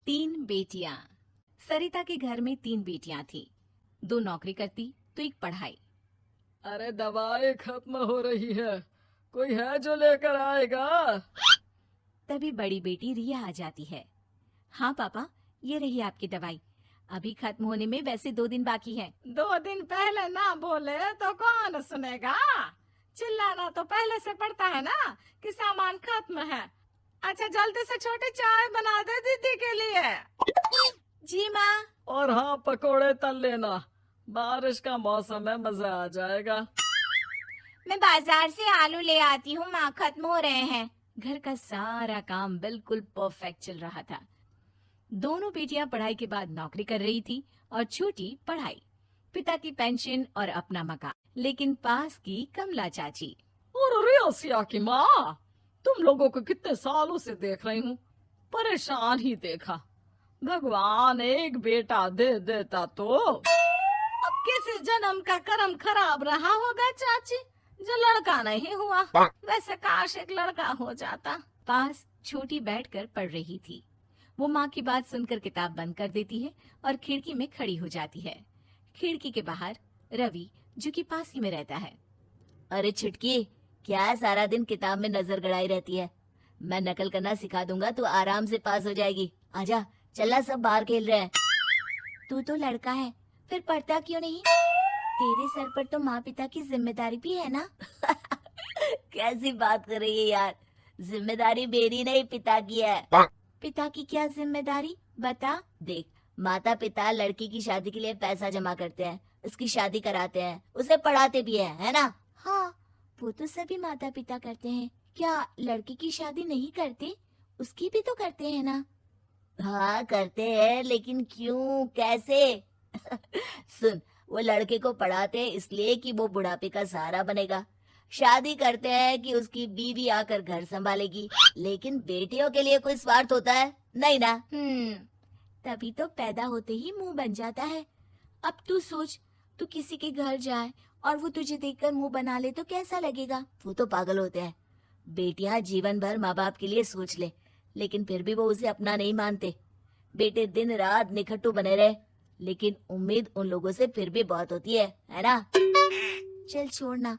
तीन बेटियां। सरिता के घर में तीन बेटियां थी। दो नौकरी करती तो एक पढ़ाई। अरे दवाई खत्म हो रही है, कोई है जो लेकर आएगा? तभी बड़ी बेटी रिया आ जाती है। हाँ पापा, ये रही आपकी दवाई। अभी खत्म होने में वैसे 2 दिन बाकी है। 2 दिन पहले ना बोले तो कौन सुनेगा? चिल्लाना तो पहले से पड़ता है ना कि सामान खत्म है। अच्छा जल्दी से छोटी चाय बना दे दीदी के लिए। जी माँ। और हाँ, पकोड़े तल लेना, बारिश का मौसम है, मजा आ जाएगा। मैं बाजार से आलू ले आती हूँ माँ, खत्म हो रहे हैं। घर का सारा काम बिल्कुल परफेक्ट चल रहा था। दोनों बेटियां पढ़ाई के बाद नौकरी कर रही थी और छोटी पढ़ाई, पिता की पेंशन और अपना मकान। लेकिन पास की कमला चाची। और रियासिया की माँ, तुम लोगों को कितने सालों से देख रही हूँ, परेशान ही देखा। भगवान एक बेटा दे देता तो। अब किसी जन्म का कर्म खराब रहा होगा चाची, जो लड़का नहीं हुआ। वैसे काश एक लड़का हो जाता। पास छोटी बैठकर पढ़ रही थी। वो माँ की बात सुनकर किताब बंद कर देती है और खिड़की में खड़ी हो जाती है। खिड़की के बाहर रवि, जो कि पास ही में रहता है। अरे छुटकी, क्या सारा दिन किताब में नजर गड़ाई रहती है? मैं नकल करना सिखा दूंगा तो आराम से पास हो जाएगी। आजा, चला, सब बाहर खेल रहे हैं। तू तो लड़का है, फिर पढ़ता क्यों नहीं? तेरे सर पर तो माँ पिता की जिम्मेदारी भी है ना। कैसी बात कर रही है यार? जिम्मेदारी मेरी नहीं, पिता की है। पिता की क्या जिम्मेदारी, बता। देख, माता पिता लड़की की शादी के लिए पैसा जमा करते हैं, उसकी शादी कराते हैं, उसे पढ़ाते भी है ना? हाँ, वो तो सभी माता पिता करते हैं। क्या लड़की की शादी नहीं करते? उसकी भी तो करते हैं ना। हाँ करते हैं, लेकिन क्यों, कैसे? सुन, वो लड़के को पढ़ाते हैं इसलिए कि वो बुढ़ापे का सहारा बनेगा। शादी करते हैं कि उसकी बीवी आकर घर संभालेगी। लेकिन बेटियों के लिए कोई स्वार्थ होता है? नहीं ना। तभी तो पैदा होते ही मुंह बन जाता है। अब तू सोच, तू किसी के घर जाए और वो तुझे देखकर मुंह बना ले तो कैसा लगेगा? वो तो पागल होते हैं। बेटियां जीवन भर माँ बाप के लिए सोच ले, लेकिन फिर भी वो उसे अपना नहीं मानते। बेटे दिन रात निखट्टू बने रहे, लेकिन उम्मीद उन लोगों से फिर भी बहुत होती है ना? चल छोड़ना,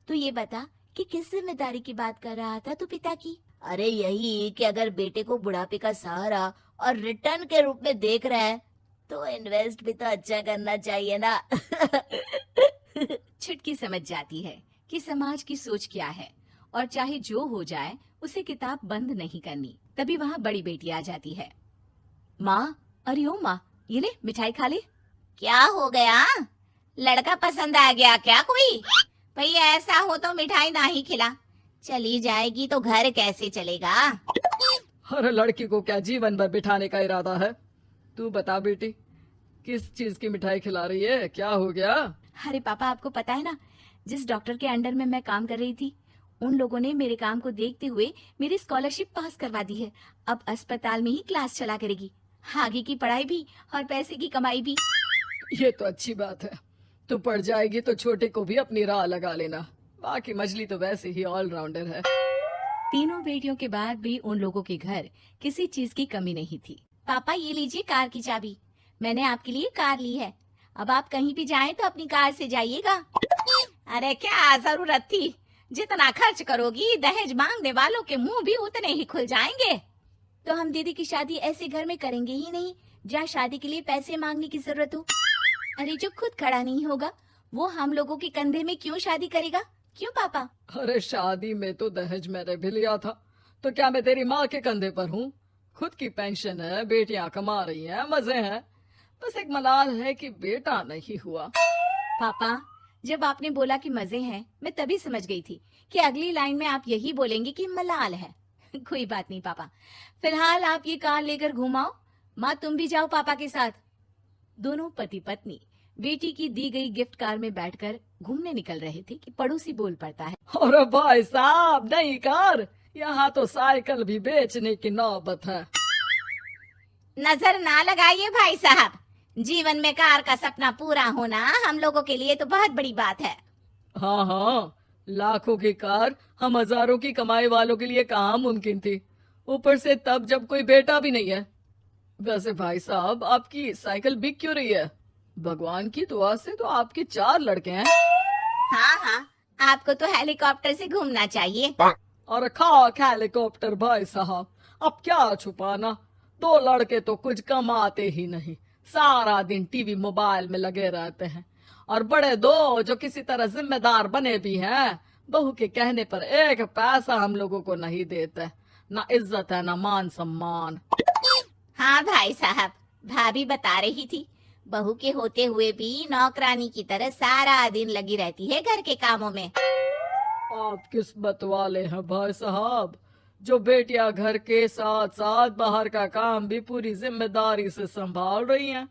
तू ये बता कि किस जिम्मेदारी की बात कर रहा था तू पिता की? अरे यही कि अगर बेटे को बुढ़ापे का सहारा और रिटर्न के रूप में देख रहे हैं तो इन्वेस्ट भी तो अच्छा करना चाहिए ना। छुटकी समझ जाती है कि समाज की सोच क्या है और चाहे जो हो जाए उसे किताब बंद नहीं करनी। तभी वहाँ बड़ी बेटी आ जाती है। माँ, अरे ओ माँ, ये ले मिठाई खा ले। क्या हो गया? लड़का पसंद आ गया क्या कोई? भैया ऐसा हो तो मिठाई ना ही खिला, चली जाएगी तो घर कैसे चलेगा? अरे लड़की को क्या जीवन भर बिठाने का इरादा है? तू बता बेटी, किस चीज की मिठाई खिला रही है? क्या हो गया? अरे पापा, आपको पता है ना, जिस डॉक्टर के अंडर में मैं काम कर रही थी, उन लोगों ने मेरे काम को देखते हुए मेरी स्कॉलरशिप पास करवा दी है। अब अस्पताल में ही क्लास चला करेगी, आगे की पढ़ाई भी और पैसे की कमाई भी। ये तो अच्छी बात है। तू पढ़ जाएगी तो छोटे को भी अपनी राह लगा लेना। बाकी मछली तो वैसे ही ऑलराउंडर है। तीनों बेटियों के बाद भी उन लोगों के घर किसी चीज की कमी नहीं थी। पापा ये लीजिए कार की चाबी, मैंने आपके लिए कार ली है। अब आप कहीं भी जाएं तो अपनी कार से जाइएगा। अरे क्या जरूरत थी? जितना खर्च करोगी दहेज मांगने वालों के मुंह भी उतने ही खुल जाएंगे। तो हम दीदी की शादी ऐसे घर में करेंगे ही नहीं जहाँ शादी के लिए पैसे मांगने की जरूरत हो। अरे जो खुद खड़ा नहीं होगा वो हम लोगों के कंधे में क्यों शादी करेगा? क्यों पापा? अरे शादी में तो दहेज मैंने भी लिया था, तो क्या मैं तेरी माँ के कंधे पर हूँ? खुद की पेंशन है, बेटियां कमा रही हैं, मजे हैं। बस एक मलाल है कि बेटा नहीं हुआ। पापा, जब आपने बोला कि मजे हैं, मैं तभी समझ गई थी कि अगली लाइन में आप यही बोलेंगे कि मलाल है। कोई बात नहीं पापा, फिलहाल आप ये कार लेकर घुमाओ। माँ तुम भी जाओ पापा के साथ। दोनों पति पत्नी बेटी की दी गई गिफ्ट कार में बैठकर घूमने निकल रहे थे कि पड़ोसी बोल पड़ता है। अरे भाई साहब, नई कार, यहाँ तो साइकिल भी बेचने की नौबत है। नजर ना लगाइए भाई साहब, जीवन में कार का सपना पूरा होना हम लोगों के लिए तो बहुत बड़ी बात है। हाँ हाँ, लाखों की कार हम हजारों की कमाई वालों के लिए कहाँ मुमकिन थी, ऊपर से तब जब कोई बेटा भी नहीं है। वैसे भाई साहब, आपकी साइकिल बिक क्यों रही है? भगवान की दुआ से तो आपके 4 लड़के हैं। हाँ हाँ, आपको तो हेलीकॉप्टर से घूमना चाहिए। और खाक हेलीकॉप्टर भाई साहब, अब क्या छुपाना, 2 लड़के तो कुछ कमाते ही नहीं, सारा दिन टीवी मोबाइल में लगे रहते हैं। और बड़े 2 जो किसी तरह जिम्मेदार बने भी हैं, बहू के कहने पर 1 पैसा हम लोगों को नहीं देते, ना इज्जत है ना मान सम्मान। हाँ भाई साहब, भाभी बता रही थी, बहू के होते हुए भी नौकरानी की तरह सारा दिन लगी रहती है घर के कामों में। आप किस्मत वाले हैं भाई साहब, जो बेटियां घर के साथ साथ बाहर का काम भी पूरी जिम्मेदारी से संभाल रही हैं।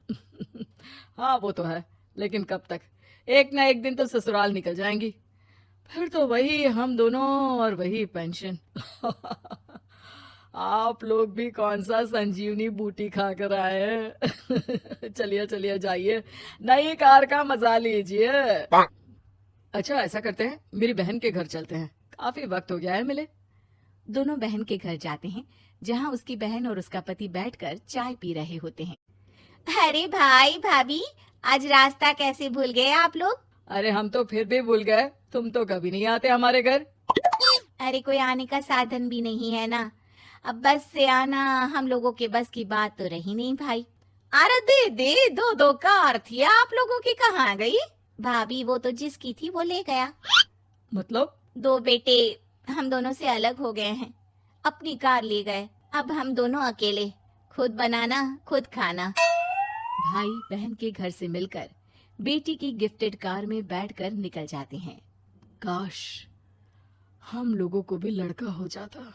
हाँ वो तो है, लेकिन कब तक? एक ना एक दिन तो ससुराल निकल जाएंगी, फिर तो वही हम दोनों और वही पेंशन। आप लोग भी कौन सा संजीवनी बूटी खा कर आए हैं। चलिए चलिए जाइए, नई कार का मजा लीजिए। अच्छा ऐसा करते हैं, मेरी बहन के घर चलते हैं, काफी वक्त हो गया है मिले। दोनों बहन के घर जाते हैं, जहाँ उसकी बहन और उसका पति बैठकर चाय पी रहे होते हैं। अरे भाई भाभी, आज रास्ता कैसे भूल गए आप लोग? अरे हम तो फिर भी भूल गए, तुम तो कभी नहीं आते हमारे घर। अरे कोई आने का साधन भी नहीं है ना, अब बस से आना हम लोगों के बस की बात तो रही नहीं भाई। अरे दीदी, 2 कार थी आप लोगों की, कहाँ गई? भाभी वो तो जिसकी थी वो ले गया। मतलब? 2 बेटे हम दोनों से अलग हो गए हैं, अपनी कार ले गए, अब हम दोनों अकेले, खुद बनाना खुद खाना। भाई बहन के घर से मिलकर बेटी की गिफ्टेड कार में बैठकर निकल जाते हैं। काश हम लोगों को भी लड़का हो जाता।